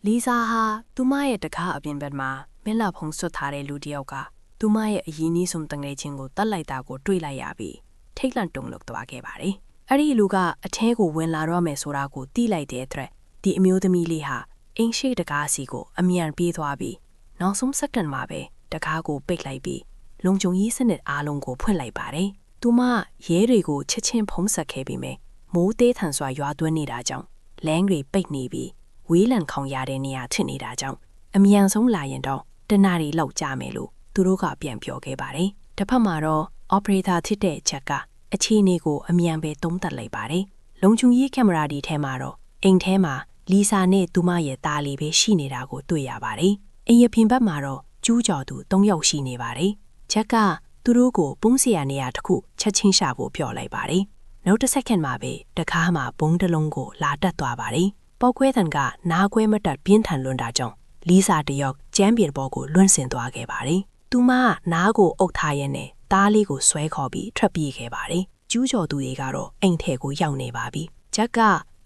လီဆာဟာသူမရဲ့တကားအပြင်ဘက်မှာမျက်နှာဖုံးစွပ်ထားတဲ့လူတစ်ယောက်ကသူမရဲ့အရင်းနှီးဆုံးတငယ်ချင်းကိုတတ်လိုက်တာကိုတွေ့လိုက်ရပြီးထိတ်လန့်တုန်လှုပ်သွားခဲ့ပါတယ်။အဲ့ဒီလူကအထဲကိုဝင်လာတော့မယ်ဆိုတာကိုသိလိုက်တဲ့အတွက်ဒီအမျိုးသမီးလေးဟာအင်းရှိတကားစီကိုအမြန်ပြေးသွားပြီးနောက်ဆုံးစက္ကန့်မှာပဲတကားကိုပိတ်လိုက်ပြီးလုံခြုံရေးစနစ်အားလုံးကိုဖွင့်လိုက်ပါတယ်။သူမရဲတွေကိုချက်ချင်းဖုံးဆက်ခဲ့ပြီးမယ်မိုးသေးထန်စွာရွာသွန်းနေတာကြောင့်လမ်းတွေပိတ်နေပြီးဝေးလံခေါင်ရတဲ့နေရာထင်နေတာကြောင့်အမြန်ဆုံးလာရင်တော့တနာရီလောက်ကြာမယ်လို့သူတို့ကပြန်ပြောခဲ့ပါတယ်။တစ်ဖက်မှာတော့ operator ဖြစ်တဲ့ချက်ကအခြေအနေကိုအမြန်ပဲသုံးသပ်လိုက်ပါတယ်။လုံခြုံရေးကင်မရာဒီထဲမှာတော့အိမ်ထဲမှာလီဆာနဲ့သူမရဲ့သားလေးပဲရှိနေတာကိုတွေ့ရပါတယ်။အိမ်ရဖင်ဘက်မှာတော့ကျူးကျော်သူ၃ယောက်ရှိနေပါတယ်။ချက်ကသူတို့ကိုပုံးစရာနေရာတစ်ခုချက်ချင်းရှာဖို့ပြောလိုက်ပါတယ်။နောက်တစ်စက္ကန့်မှာပဲတကားမှာဘုံတစ်လုံးကိုလာတက်သွားပါတယ်။ပောက်ခွဲတန်ကနားခွဲမတက်ပြင်းထန်လွန်းတာကြောင့်လီဆာတယောက်ကျမ်းပြေပေါ်ကိုလွင့်စင်သွားခဲ့ပါတယ်။သူမနားကိုအုပ်ထားရင်းနဲ့သားလေးကိုဆွဲခေါ်ပြီးထွက်ပြေးခဲ့ပါတယ်။ကျူးကျော်သူတွေကတော့အိမ်ထဲကိုရောက်နေပါပြီ။ချက်က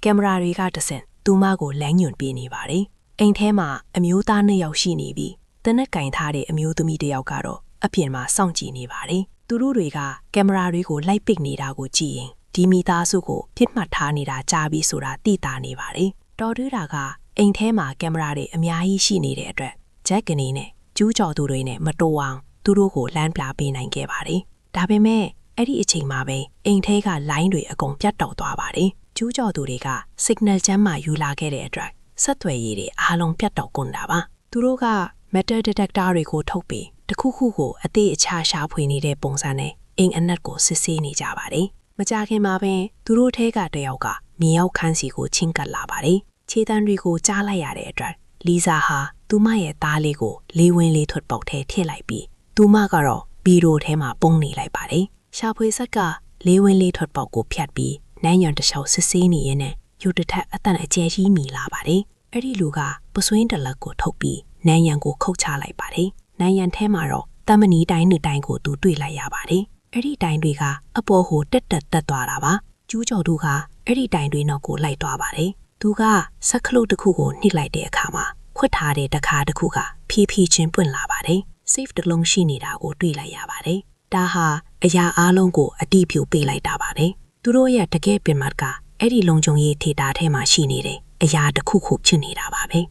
ကင်မရာတွေကတဆင့်သူမကိုလမ်းညွှန်ပေးနေပါတယ်။အိမ်ထဲမှာအမျိုးသား2ယောက်ရှိနေပြီးတနက်ကင်ထားတဲ့အမျိုးသမီး1ယောက်ကတော့အပြင်မှာစောင့်ကြည့်နေပါတယ်။သူတို့တွေကကင်မရာတွေကိုလိုက်ပစ်နေတာကိုကြည့်ရင်ဒီမိသားစုကိုပြစ်မှတ်ထားနေတာကြားပြီးဆိုတာသိတာနေပါတယ်။တော်သေးတာကအိမ်ထဲမှာကင်မရာတွေအများကြီးရှိနေတဲ့အတွက်ဂျက်ကနေနဲ့ကျူးကျော်သူတွေနဲ့မတိုးအောင်သူတို့ကိုလမ်းပြပေးနိုင်ခဲ့ပါတယ်။ဒါပေမဲ့အဲ့ဒီအချိန်မှာပဲအိမ်ထဲကလိုင်းတွေအကုန်ပြတ်တောက်သွားပါတယ်။ကျူးကျော်သူတွေက signal ချမ်းမှယူလာခဲ့တဲ့အတွက်ဆက်သွယ်ရေးတွေအားလုံးပြတ်တောက်ကုန်တာပါ။သူတို့က metal detector တွေကိုထုတ်ပြီးတစ်ခုခုကိုအသေးအချာရှာဖွေနေတဲ့ပုံစံနဲ့အိမ်အနက်ကိုစစ်ဆေးနေကြပါတယ်။မကြခင်မှာပဲသူတို့ထဲကတယောက်ကမြေရောက်ခန်းစီကိုချင်းကပ်လာပါတယ်။ခြေတံတွေကိုကြားလိုက်ရတဲ့အတွက်လီဆာဟာသူမရဲ့သားလေးကိုလေးဝင်းလေးထွက်ပေါက်ထဲထည့်လိုက်ပြီးသူမကတော့ဘီရိုထဲမှာပုံနေလိုက်ပါတယ်။ရှာဖွေဆက်ကလေးဝင်းလေးထွက်ပေါက်ကိုဖြတ်ပြီးနန်းရံတစ်လျှောက်စစ်ဆေးနေရင်းနဲ့ယူတထက်အတန်အကျယ်ကြီးမိလာပါတယ်။အဲ့ဒီလူကပစွင်းတလက်ကိုထုတ်ပြီးနန်းရံကိုခုတ်ချလိုက်ပါတယ်။နန်းရံထဲမှာတော့တမနီတိုင်းနှစ်တိုင်းကိုသူတွေ့လိုက်ရပါတယ်။အဲ့ဒီတိုင်းတွေကအပေါ်ကိုတက်သွားတာပါ။ကျူးကျော်သူကအဲ့ဒီတိုင်းတွေနောက်ကိုလိုက်သွားပါတယ်။သူကစက်ခလုတ်တစ်ခုကိုနှိပ်လိုက်တဲ့အခါမှာခွတ်ထားတဲ့တခါတစ်ခုကဖြည်းဖြည်းချင်းပွင့်လာပါတယ်။ safe တစ်လုံးရှိနေတာကိုတွေ့လိုက်ရပါတယ်။ဒါဟာအရာအားလုံးကိုအတိပြုပေးလိုက်တာပါပဲ။သူတို့ရဲ့တကယ်ပင်မတ်ကအဲ့ဒီလုံခြုံရေးထေတာထဲမှာရှိနေတဲ့အရာတစ်ခုခုဖြစ်နေတာပါပဲ။